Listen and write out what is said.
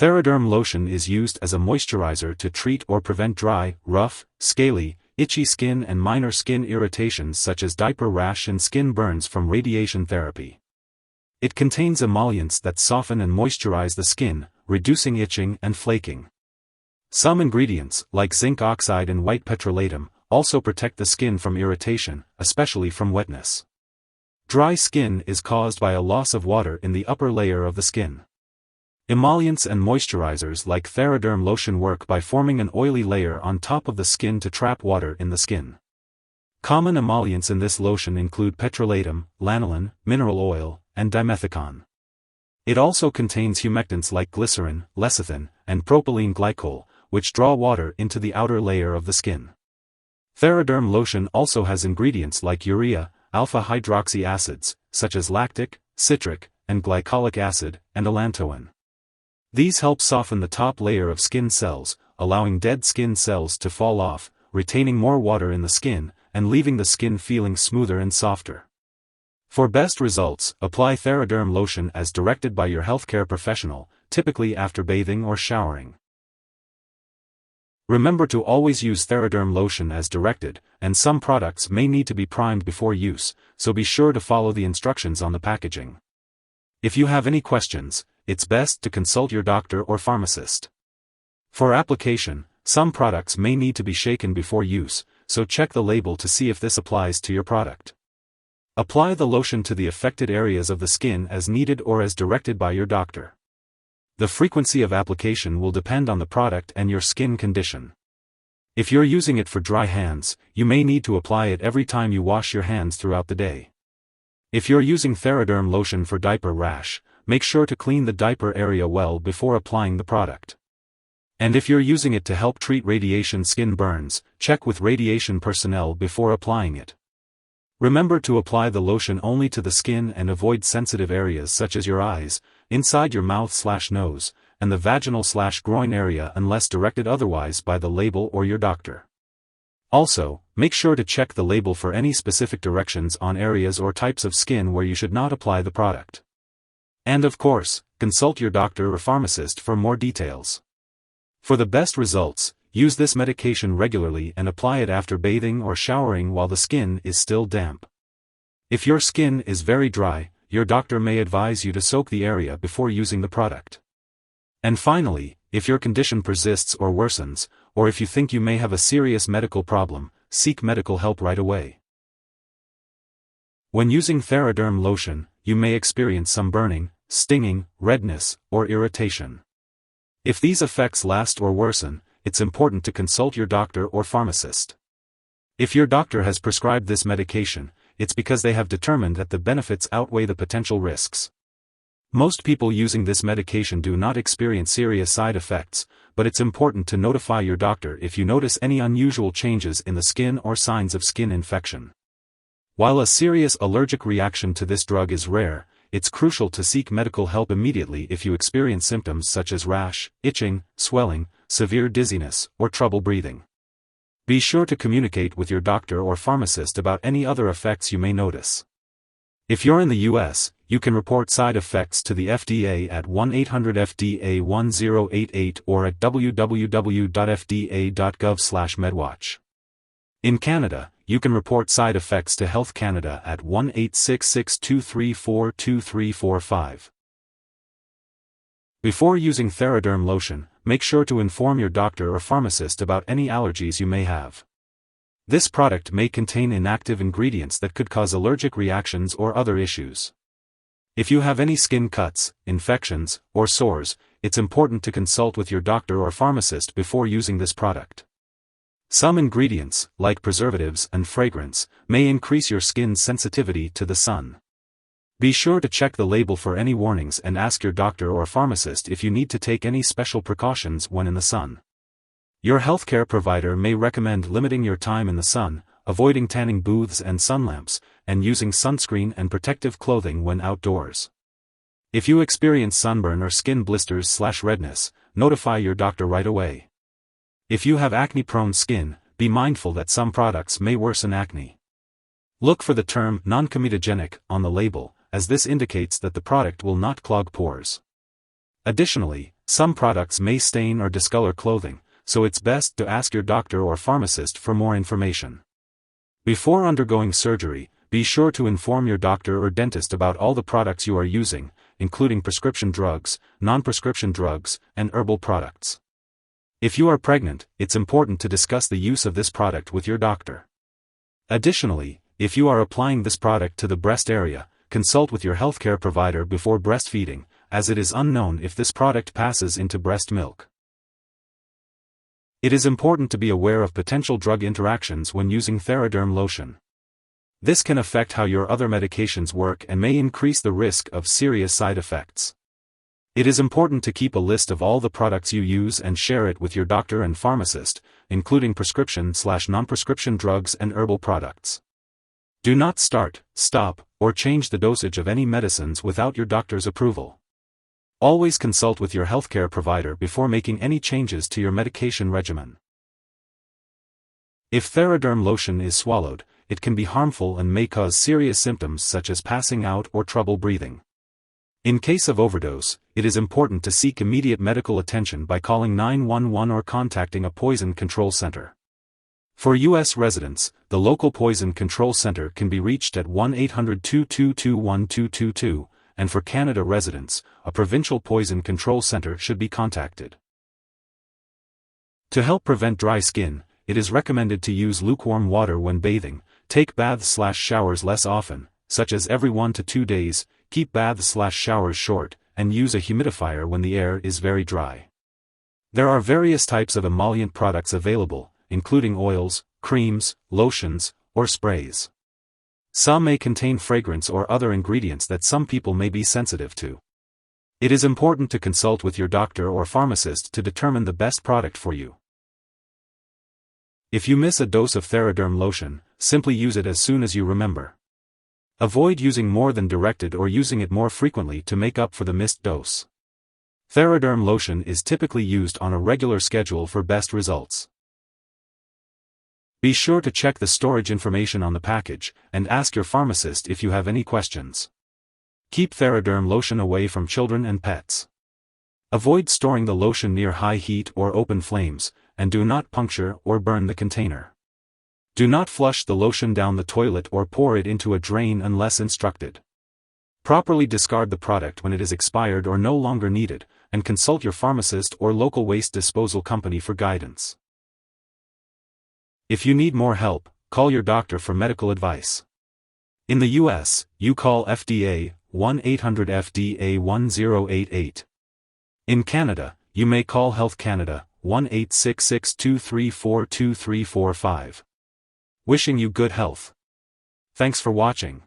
Thera-Derm Lotion is used as a moisturizer to treat or prevent dry, rough, scaly, itchy skin and minor skin irritations such as diaper rash and skin burns from radiation therapy. It contains emollients that soften and moisturize the skin, reducing itching and flaking. Some ingredients, like zinc oxide and white petrolatum, also protect the skin from irritation, especially from wetness. Dry skin is caused by a loss of water in the upper layer of the skin. Emollients and moisturizers like Thera-Derm Lotion work by forming an oily layer on top of the skin to trap water in the skin. Common emollients in this lotion include petrolatum, lanolin, mineral oil, and dimethicone. It also contains humectants like glycerin, lecithin, and propylene glycol, which draw water into the outer layer of the skin. Thera-Derm Lotion also has ingredients like urea, alpha-hydroxy acids, such as lactic, citric, and glycolic acid, and allantoin. These help soften the top layer of skin cells, allowing dead skin cells to fall off, retaining more water in the skin, and leaving the skin feeling smoother and softer. For best results, apply Thera-Derm Lotion as directed by your healthcare professional, typically after bathing or showering. Remember to always use Thera-Derm Lotion as directed, and some products may need to be primed before use, so be sure to follow the instructions on the packaging. If you have any questions, it's best to consult your doctor or pharmacist. For application, some products may need to be shaken before use, so check the label to see if this applies to your product. Apply the lotion to the affected areas of the skin as needed or as directed by your doctor. The frequency of application will depend on the product and your skin condition. If you're using it for dry hands, you may need to apply it every time you wash your hands throughout the day. If you're using Thera-Derm Lotion for diaper rash, make sure to clean the diaper area well before applying the product. And if you're using it to help treat radiation skin burns, check with radiation personnel before applying it. Remember to apply the lotion only to the skin and avoid sensitive areas such as your eyes, inside your mouth/nose, and the vaginal/groin area unless directed otherwise by the label or your doctor. Also, make sure to check the label for any specific directions on areas or types of skin where you should not apply the product. And of course, consult your doctor or pharmacist for more details. For the best results, use this medication regularly and apply it after bathing or showering while the skin is still damp. If your skin is very dry, your doctor may advise you to soak the area before using the product. And finally, if your condition persists or worsens, or if you think you may have a serious medical problem, seek medical help right away. When using Thera-Derm Lotion, you may experience some burning, stinging, redness, or irritation. If these effects last or worsen, it's important to consult your doctor or pharmacist. If your doctor has prescribed this medication, it's because they have determined that the benefits outweigh the potential risks. Most people using this medication do not experience serious side effects, but it's important to notify your doctor if you notice any unusual changes in the skin or signs of skin infection. While a serious allergic reaction to this drug is rare, it's crucial to seek medical help immediately if you experience symptoms such as rash, itching, swelling, severe dizziness, or trouble breathing. Be sure to communicate with your doctor or pharmacist about any other effects you may notice. If you're in the US, you can report side effects to the FDA at 1-800-FDA-1088 or at www.fda.gov/medwatch. In Canada, you can report side effects to Health Canada at 1-866-234-2345. Before using Thera-Derm Lotion, make sure to inform your doctor or pharmacist about any allergies you may have. This product may contain inactive ingredients that could cause allergic reactions or other issues. If you have any skin cuts, infections, or sores, it's important to consult with your doctor or pharmacist before using this product. Some ingredients, like preservatives and fragrance, may increase your skin's sensitivity to the sun. Be sure to check the label for any warnings and ask your doctor or pharmacist if you need to take any special precautions when in the sun. Your healthcare provider may recommend limiting your time in the sun, avoiding tanning booths and sun lamps, and using sunscreen and protective clothing when outdoors. If you experience sunburn or skin blisters/redness, notify your doctor right away. If you have acne-prone skin, be mindful that some products may worsen acne. Look for the term non-comedogenic on the label, as this indicates that the product will not clog pores. Additionally, Some products may stain or discolor clothing, so it's best to ask your doctor or pharmacist for more information. Before undergoing surgery, be sure to inform your doctor or dentist about all the products you are using, including prescription drugs, non-prescription drugs, and herbal products. If you are pregnant, it's important to discuss the use of this product with your doctor. Additionally, if you are applying this product to the breast area, consult with your healthcare provider before breastfeeding, as it is unknown if this product passes into breast milk. It is important to be aware of potential drug interactions when using Thera-Derm Lotion. This can affect how your other medications work and may increase the risk of serious side effects. It is important to keep a list of all the products you use and share it with your doctor and pharmacist, including prescription/non-prescription drugs and herbal products. Do not start, stop, or change the dosage of any medicines without your doctor's approval. Always consult with your healthcare provider before making any changes to your medication regimen. If Thera-Derm Lotion is swallowed, it can be harmful and may cause serious symptoms such as passing out or trouble breathing. In case of overdose, it is important to seek immediate medical attention by calling 911 or contacting a poison control center. For U.S. residents, the local poison control center can be reached at 1-800-222-1222, and for Canada residents, a provincial poison control center should be contacted. To help prevent dry skin, it is recommended to use lukewarm water when bathing, take baths/showers less often, such as every 1 to 2 days, keep baths/showers short, and use a humidifier when the air is very dry. There are various types of emollient products available, including oils, creams, lotions, or sprays. Some may contain fragrance or other ingredients that some people may be sensitive to. It is important to consult with your doctor or pharmacist to determine the best product for you. If you miss a dose of Thera-Derm Lotion, simply use it as soon as you remember. Avoid using more than directed or using it more frequently to make up for the missed dose. Thera-Derm Lotion is typically used on a regular schedule for best results. Be sure to check the storage information on the package, and ask your pharmacist if you have any questions. Keep Thera-Derm Lotion away from children and pets. Avoid storing the lotion near high heat or open flames, and do not puncture or burn the container. Do not flush the lotion down the toilet or pour it into a drain unless instructed. Properly discard the product when it is expired or no longer needed, and consult your pharmacist or local waste disposal company for guidance. If you need more help, call your doctor for medical advice. In the U.S., you call FDA, 1-800-FDA-1088. In Canada, you may call Health Canada, 1-866-234-2345. Wishing you good health. Thanks for watching.